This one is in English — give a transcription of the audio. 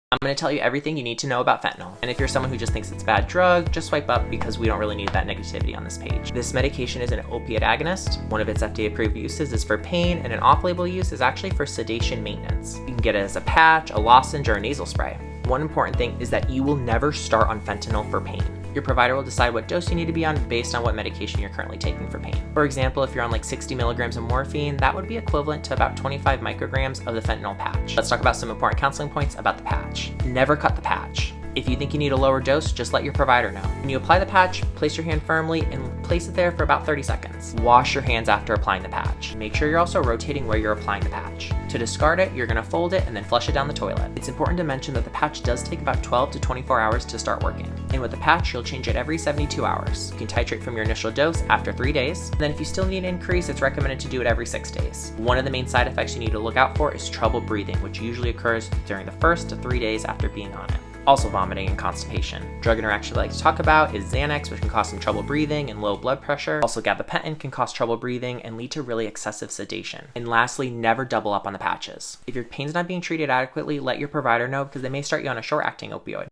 I'm going to tell you everything you need to know about fentanyl. And if you're someone who just thinks it's a bad drug, just swipe up because we don't really need that negativity on this page. This medication is an opiate agonist. One of its FDA-approved uses is for pain, and an off-label use is actually for sedation maintenance. You can get it as a patch, a lozenge, or a nasal spray. One important thing is that you will never start on fentanyl for pain. Your provider will decide what dose you need to be on based on what medication you're currently taking for pain. For example, if you're on like 60 milligrams of morphine, that would be equivalent to about 25 micrograms of the fentanyl patch. Let's talk about some important counseling points about the patch. Never cut the patch. If you think you need a lower dose, just let your provider know. When you apply the patch, place your hand firmly and place it there for about 30 seconds. Wash your hands after applying the patch. Make sure you're also rotating where you're applying the patch. To discard it, you're going to fold it and then flush it down the toilet. It's important to mention that the patch does take about 12 to 24 hours to start working. And with the patch, you'll change it every 72 hours. You can titrate from your initial dose after 3 days. And then if you still need an increase, it's recommended to do it every 6 days. One of the main side effects you need to look out for is trouble breathing, which usually occurs during the first to 3 days after being on it. Also vomiting and constipation. Drug interaction we like to talk about is Xanax, which can cause some trouble breathing and low blood pressure. Also gabapentin can cause trouble breathing and lead to really excessive sedation. And lastly, never double up on the patches. If your pain's not being treated adequately, let your provider know because they may start you on a short-acting opioid.